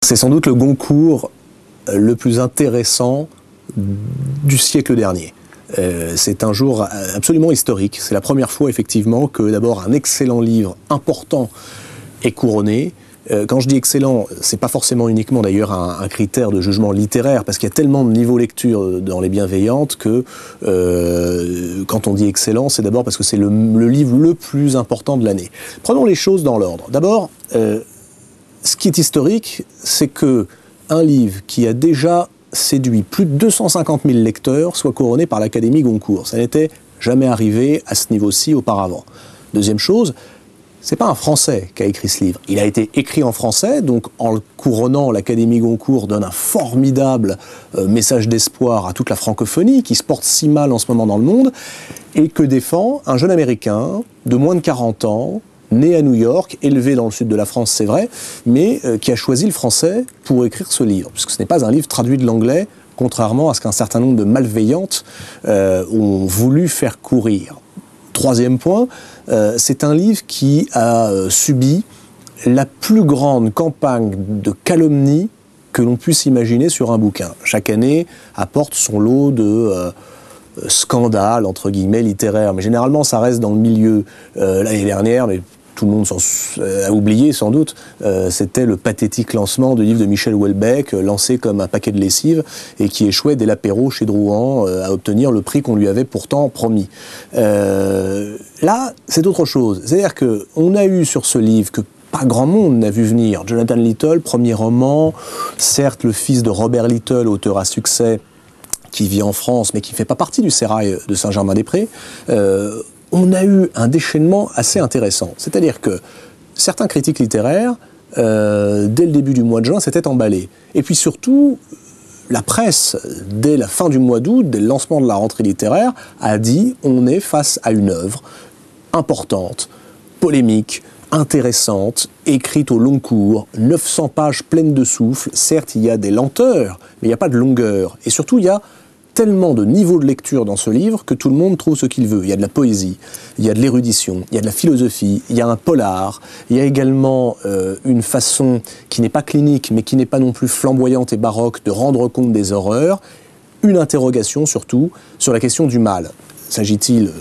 C'est sans doute le Goncourt le plus intéressant du siècle dernier. C'est un jour absolument historique. C'est la première fois, effectivement, que d'abord un excellent livre important est couronné. Quand je dis excellent, c'est pas forcément uniquement d'ailleurs un critère de jugement littéraire, parce qu'il y a tellement de niveaux lecture dans Les Bienveillantes que quand on dit excellent, c'est d'abord parce que c'est le livre le plus important de l'année. Prenons les choses dans l'ordre. D'abord, ce qui est historique, c'est que un livre qui a déjà séduit plus de 250 000 lecteurs soit couronné par l'Académie Goncourt. Ça n'était jamais arrivé à ce niveau-ci auparavant. Deuxième chose, c'est pas un Français qui a écrit ce livre. Il a été écrit en français, donc en le couronnant, l'Académie Goncourt donne un formidable message d'espoir à toute la francophonie qui se porte si mal en ce moment dans le monde, et que défend un jeune Américain de moins de 40 ans, né à New York, élevé dans le sud de la France, c'est vrai, mais qui a choisi le français pour écrire ce livre, puisque ce n'est pas un livre traduit de l'anglais, contrairement à ce qu'un certain nombre de malveillantes ont voulu faire courir. Troisième point, c'est un livre qui a subi la plus grande campagne de calomnie que l'on puisse imaginer sur un bouquin. Chaque année apporte son lot de scandales, entre guillemets, littéraires. Mais généralement, ça reste dans le milieu. L'année dernière, mais tout le monde a oublié sans doute, c'était le pathétique lancement du livre de Michel Houellebecq, lancé comme un paquet de lessive, et qui échouait dès l'apéro chez Drouin à obtenir le prix qu'on lui avait pourtant promis. Là, c'est autre chose. C'est-à-dire qu'on a eu sur ce livre que pas grand monde n'a vu venir. Jonathan Littell, premier roman, certes le fils de Robert Littell, auteur à succès, qui vit en France, mais qui ne fait pas partie du sérail de Saint-Germain-des-Prés, on a eu un déchaînement assez intéressant. C'est-à-dire que certains critiques littéraires, dès le début du mois de juin, s'étaient emballés. Et puis surtout, la presse, dès la fin du mois d'août, dès le lancement de la rentrée littéraire, a dit on est face à une œuvre importante, polémique, intéressante, écrite au long cours, 900 pages pleines de souffle. Certes, il y a des lenteurs, mais il n'y a pas de longueur. Et surtout, il y a tellement de niveaux de lecture dans ce livre que tout le monde trouve ce qu'il veut. Il y a de la poésie, il y a de l'érudition, il y a de la philosophie, il y a un polar, il y a également une façon qui n'est pas clinique, mais qui n'est pas non plus flamboyante et baroque de rendre compte des horreurs, une interrogation surtout sur la question du mal. S'agit-il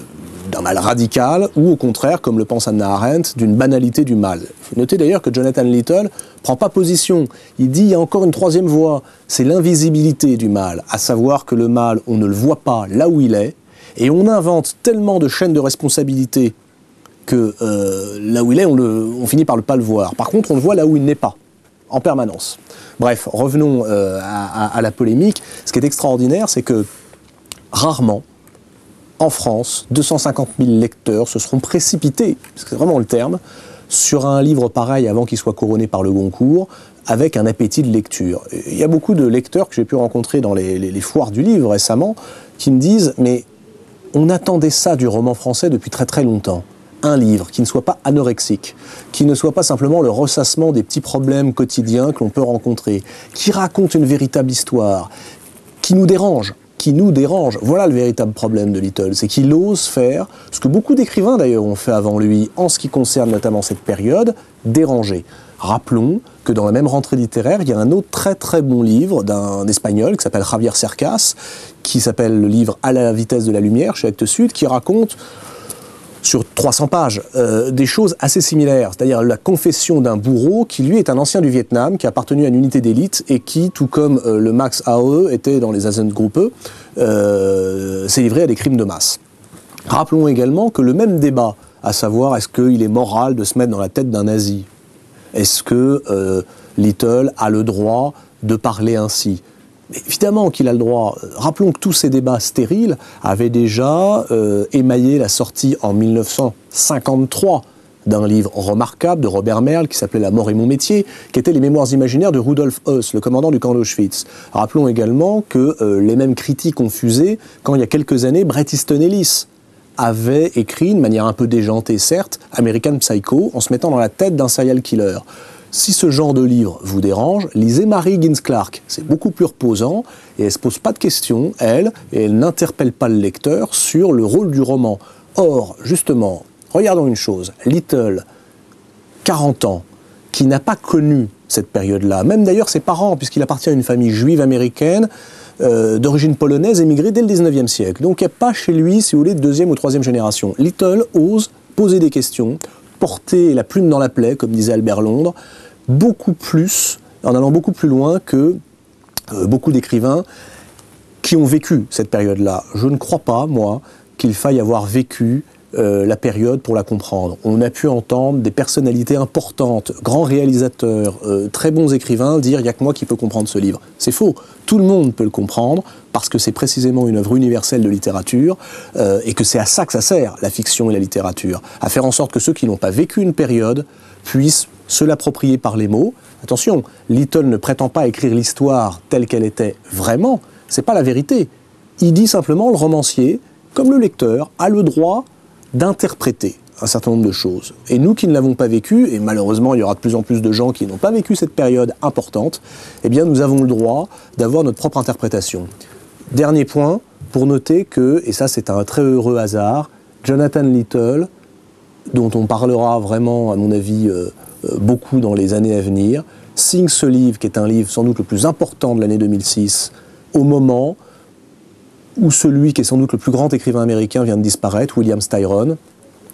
d'un mal radical ou au contraire, comme le pense Hannah Arendt, d'une banalité du mal. Il faut noter d'ailleurs que Jonathan Littell ne prend pas position. Il dit il y a encore une troisième voie, c'est l'invisibilité du mal, à savoir que le mal, on ne le voit pas là où il est, et on invente tellement de chaînes de responsabilité que là où il est, on finit par ne pas le voir. Par contre, on le voit là où il n'est pas, en permanence. Bref, revenons à la polémique. Ce qui est extraordinaire, c'est que rarement, en France, 250 000 lecteurs se seront précipités, c'est vraiment le terme, sur un livre pareil avant qu'il soit couronné par le Goncourt, avec un appétit de lecture. Il y a beaucoup de lecteurs que j'ai pu rencontrer dans les foires du livre récemment, qui me disent « mais on attendait ça du roman français depuis très très longtemps. Un livre qui ne soit pas anorexique, qui ne soit pas simplement le ressassement des petits problèmes quotidiens que l'on peut rencontrer, qui raconte une véritable histoire, qui nous dérange. Voilà le véritable problème de Littell, c'est qu'il ose faire ce que beaucoup d'écrivains d'ailleurs ont fait avant lui, en ce qui concerne notamment cette période, déranger. Rappelons que dans la même rentrée littéraire, il y a un autre très très bon livre d'un Espagnol qui s'appelle Javier Cercas, qui s'appelle le livre À la vitesse de la lumière chez Actes Sud, qui raconte sur 300 pages, des choses assez similaires, c'est-à-dire la confession d'un bourreau qui, lui, est un ancien du Vietnam, qui a appartenu à une unité d'élite et qui, tout comme le Max Aue était dans les Asengruppe, s'est livré à des crimes de masse. Rappelons également que le même débat, à savoir est-ce qu'il est moral de se mettre dans la tête d'un nazi, est-ce que Littell a le droit de parler ainsi ? Évidemment qu'il a le droit. Rappelons que tous ces débats stériles avaient déjà émaillé la sortie en 1953 d'un livre remarquable de Robert Merle qui s'appelait La mort est mon métier, qui était les mémoires imaginaires de Rudolf Höss, le commandant du camp d'Auschwitz. Rappelons également que les mêmes critiques ont fusé quand il y a quelques années Bret Easton Ellis avait écrit, de manière un peu déjantée certes, American Psycho, en se mettant dans la tête d'un serial killer. Si ce genre de livre vous dérange, lisez Mary Gibbs Clark. C'est beaucoup plus reposant et elle ne se pose pas de questions, elle, et elle n'interpelle pas le lecteur sur le rôle du roman. Or, justement, regardons une chose, Littell, 40 ans, qui n'a pas connu cette période-là. Même d'ailleurs ses parents, puisqu'il appartient à une famille juive américaine, d'origine polonaise, émigrée dès le 19e siècle. Donc il n'y a pas chez lui, si vous voulez, de deuxième ou troisième génération. Little ose poser des questions, porter la plume dans la plaie, comme disait Albert Londres, beaucoup plus, en allant beaucoup plus loin que beaucoup d'écrivains qui ont vécu cette période-là. Je ne crois pas, moi, qu'il faille avoir vécu la période pour la comprendre. On a pu entendre des personnalités importantes, grands réalisateurs, très bons écrivains dire « il n'y a que moi qui peux comprendre ce livre ». C'est faux. Tout le monde peut le comprendre parce que c'est précisément une œuvre universelle de littérature et que c'est à ça que ça sert, la fiction et la littérature, à faire en sorte que ceux qui n'ont pas vécu une période puissent se l'approprier par les mots. Attention, Little ne prétend pas écrire l'histoire telle qu'elle était vraiment, c'est pas la vérité. Il dit simplement, le romancier, comme le lecteur, a le droit d'interpréter un certain nombre de choses. Et nous qui ne l'avons pas vécu, et malheureusement il y aura de plus en plus de gens qui n'ont pas vécu cette période importante, eh bien nous avons le droit d'avoir notre propre interprétation. Dernier point, pour noter que, et ça c'est un très heureux hasard, Jonathan Little, dont on parlera vraiment à mon avis beaucoup dans les années à venir, signe ce livre qui est un livre sans doute le plus important de l'année 2006, au moment où celui qui est sans doute le plus grand écrivain américain vient de disparaître, William Styron.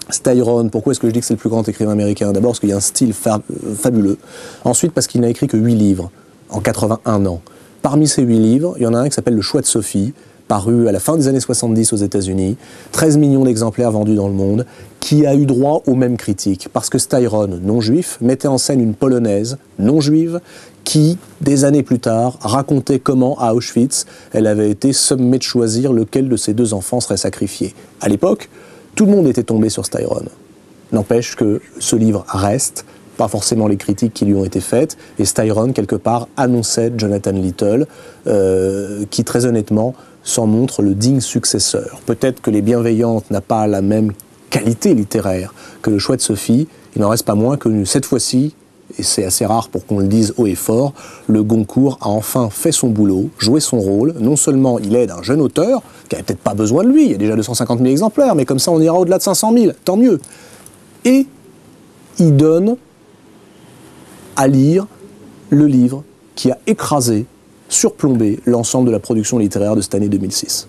Styron, pourquoi est-ce que je dis que c'est le plus grand écrivain américain? D'abord parce qu'il y a un style fabuleux. Ensuite parce qu'il n'a écrit que 8 livres en 81 ans. Parmi ces 8 livres, il y en a un qui s'appelle Le Choix de Sophie, paru à la fin des années 70 aux États-Unis, 13 millions d'exemplaires vendus dans le monde, qui a eu droit aux mêmes critiques. Parce que Styron, non-juif, mettait en scène une Polonaise non-juive qui, des années plus tard, racontait comment, à Auschwitz, elle avait été sommée de choisir lequel de ses 2 enfants serait sacrifié. À l'époque, tout le monde était tombé sur Styron. N'empêche que ce livre reste, pas forcément les critiques qui lui ont été faites, et Styron, quelque part, annonçait Jonathan Little, qui, très honnêtement, s'en montre le digne successeur. Peut-être que Les Bienveillantes n'a pas la même qualité littéraire que Le Choix de Sophie, il n'en reste pas moins que cette fois-ci, et c'est assez rare pour qu'on le dise haut et fort, le Goncourt a enfin fait son boulot, joué son rôle. Non seulement il aide un jeune auteur, qui n'avait peut-être pas besoin de lui, il y a déjà 250 000 exemplaires, mais comme ça on ira au-delà de 500 000, tant mieux. Et il donne à lire le livre qui a écrasé, surplombé l'ensemble de la production littéraire de cette année 2006.